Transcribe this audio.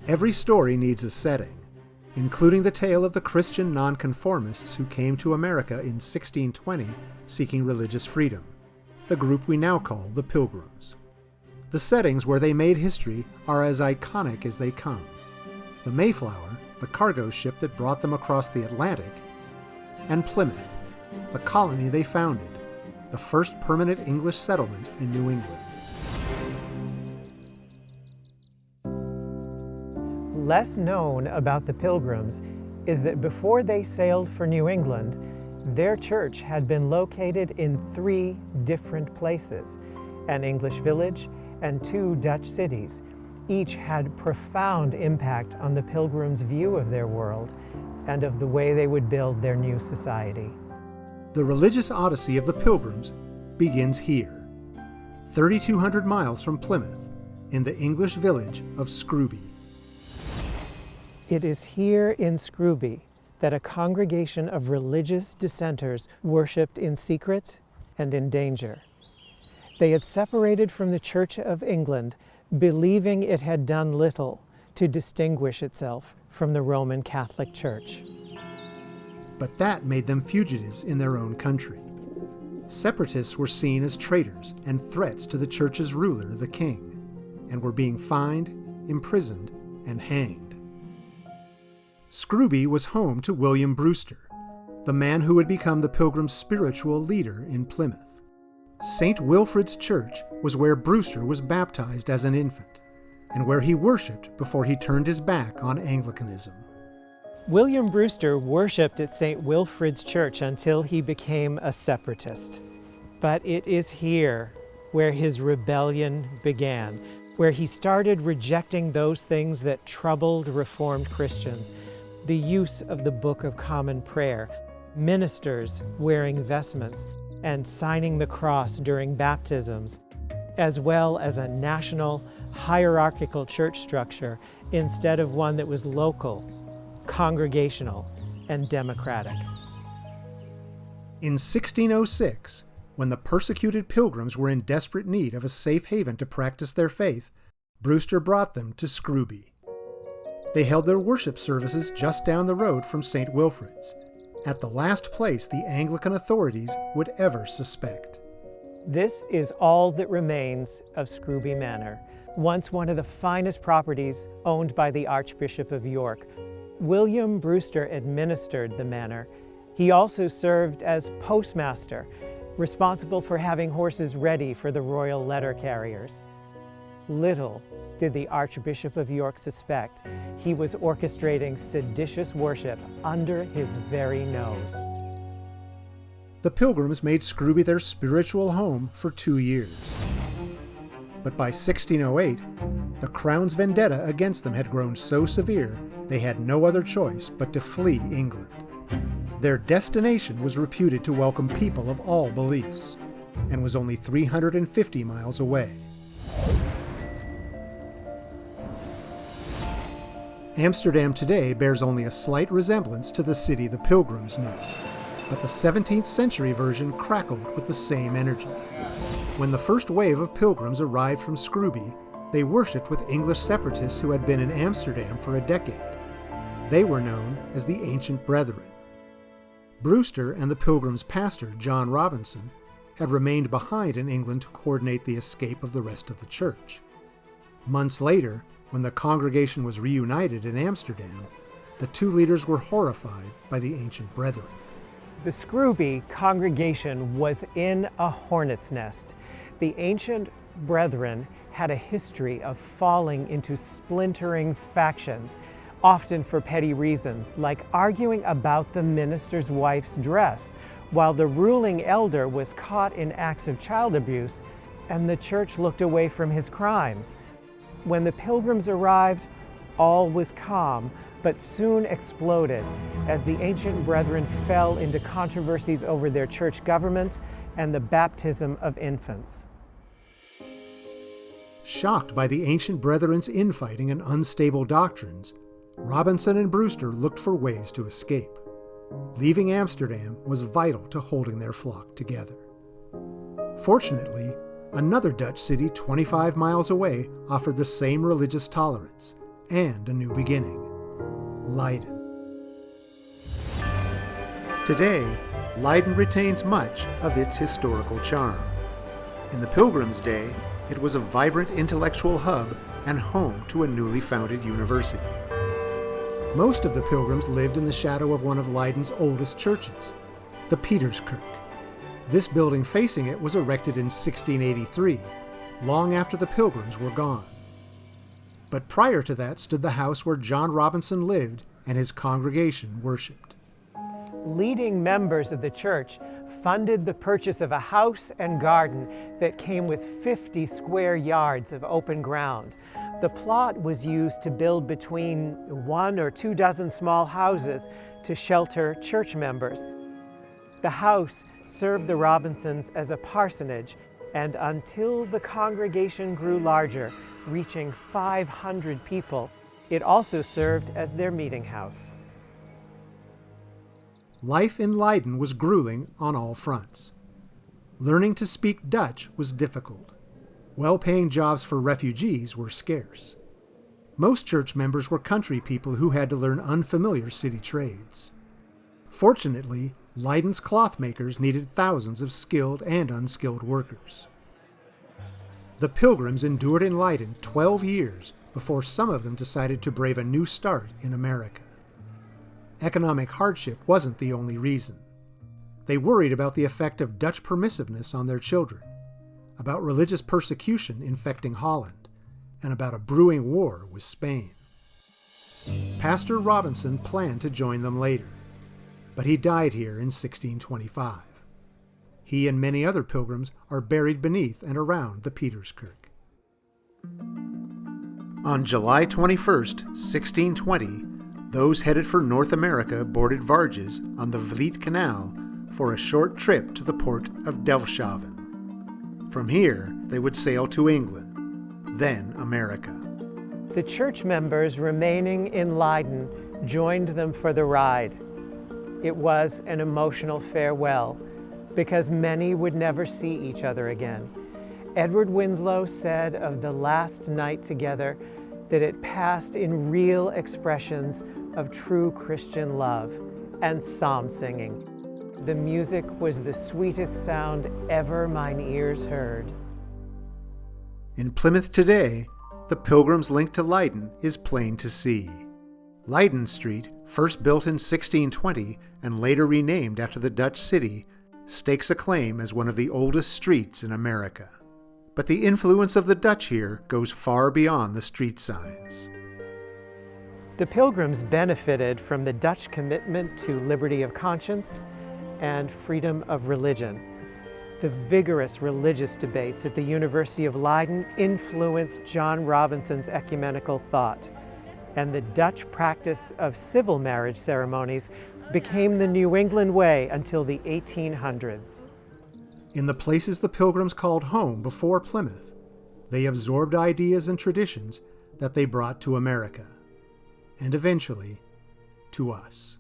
Every story needs a setting, including the tale of the Christian nonconformists who came to America in 1620 seeking religious freedom, the group we now call the Pilgrims. The settings where they made history are as iconic as they come. The Mayflower, the cargo ship that brought them across the Atlantic, and Plymouth, the colony they founded, the first permanent English settlement in New England. Less known about the Pilgrims is that before they sailed for New England, their church had been located in 3 different places, an English village and 2 Dutch cities. Each had profound impact on the Pilgrims' view of their world and of the way they would build their new society. The religious odyssey of the Pilgrims begins here, 3,200 miles from Plymouth, in the English village of Scrooby. It is here in Scrooby that a congregation of religious dissenters worshipped in secret and in danger. They had separated from the Church of England, believing it had done little to distinguish itself from the Roman Catholic Church. But that made them fugitives in their own country. Separatists were seen as traitors and threats to the Church's ruler, the king, and were being fined, imprisoned, and hanged. Scrooby was home to William Brewster, the man who would become the Pilgrims' spiritual leader in Plymouth. St. Wilfrid's Church was where Brewster was baptized as an infant, and where he worshipped before he turned his back on Anglicanism. William Brewster worshipped at St. Wilfrid's Church until he became a Separatist. But it is here where his rebellion began, where he started rejecting those things that troubled Reformed Christians: the use of the Book of Common Prayer, ministers wearing vestments, and signing the cross during baptisms, as well as a national hierarchical church structure instead of one that was local, congregational, and democratic. In 1606, when the persecuted Pilgrims were in desperate need of a safe haven to practice their faith, Brewster brought them to Scrooby. They held their worship services just down the road from St. Wilfrid's, at the last place the Anglican authorities would ever suspect. This is all that remains of Scrooby Manor, once one of the finest properties owned by the Archbishop of York. William Brewster administered the manor. He also served as postmaster, responsible for having horses ready for the royal letter carriers. Little did the Archbishop of York suspect he was orchestrating seditious worship under his very nose. The Pilgrims made Scrooby their spiritual home for 2 years. But by 1608, the Crown's vendetta against them had grown so severe they had no other choice but to flee England. Their destination was reputed to welcome people of all beliefs, and was only 350 miles away. Amsterdam today bears only a slight resemblance to the city the Pilgrims knew, but the 17th century version crackled with the same energy. When the first wave of Pilgrims arrived from Scrooby, they worshipped with English separatists who had been in Amsterdam for a decade. They were known as the Ancient Brethren. Brewster and the Pilgrims' pastor, John Robinson, had remained behind in England to coordinate the escape of the rest of the church. Months later, when the congregation was reunited in Amsterdam, the 2 leaders were horrified by the Ancient Brethren. The Scrooby congregation was in a hornet's nest. The Ancient Brethren had a history of falling into splintering factions, often for petty reasons, like arguing about the minister's wife's dress, while the ruling elder was caught in acts of child abuse, and the church looked away from his crimes. When the Pilgrims arrived, all was calm, but soon exploded as the Ancient Brethren fell into controversies over their church government and the baptism of infants. Shocked by the Ancient Brethren's infighting and unstable doctrines, Robinson and Brewster looked for ways to escape. Leaving Amsterdam was vital to holding their flock together. Fortunately, another Dutch city 25 miles away offered the same religious tolerance, and a new beginning: Leiden. Today, Leiden retains much of its historical charm. In the Pilgrims' day, it was a vibrant intellectual hub and home to a newly founded university. Most of the Pilgrims lived in the shadow of one of Leiden's oldest churches, the Peterskirk. This building facing it was erected in 1683, long after the Pilgrims were gone. But prior to that stood the house where John Robinson lived and his congregation worshipped. Leading members of the church funded the purchase of a house and garden that came with 50 square yards of open ground. The plot was used to build between 1 or 2 dozen small houses to shelter church members. The house served the Robinsons as a parsonage, and until the congregation grew larger, reaching 500 people, it also served as their meeting house. Life in Leiden was grueling on all fronts. Learning to speak Dutch was difficult. Well-paying jobs for refugees were scarce. Most church members were country people who had to learn unfamiliar city trades. Fortunately, Leiden's clothmakers needed thousands of skilled and unskilled workers. The Pilgrims endured in Leiden 12 years before some of them decided to brave a new start in America. Economic hardship wasn't the only reason. They worried about the effect of Dutch permissiveness on their children, about religious persecution infecting Holland, and about a brewing war with Spain. Pastor Robinson planned to join them later, but he died here in 1625. He and many other pilgrims are buried beneath and around the Peterskirk. On July 21st, 1620, those headed for North America boarded barges on the Vliet Canal for a short trip to the port of Delfshaven. From here, they would sail to England, then America. The church members remaining in Leiden joined them for the ride. It was an emotional farewell, because many would never see each other again. Edward Winslow said of the last night together that it passed in real expressions of true Christian love and psalm singing. The music was the sweetest sound ever mine ears heard. In Plymouth today, the Pilgrims' link to Leiden is plain to see. Leiden Street, first built in 1620 and later renamed after the Dutch city, stakes a claim as one of the oldest streets in America. But the influence of the Dutch here goes far beyond the street signs. The Pilgrims benefited from the Dutch commitment to liberty of conscience and freedom of religion. The vigorous religious debates at the University of Leiden influenced John Robinson's ecumenical thought, and the Dutch practice of civil marriage ceremonies became the New England way until the 1800s. In the places the Pilgrims called home before Plymouth, they absorbed ideas and traditions that they brought to America, and eventually to us.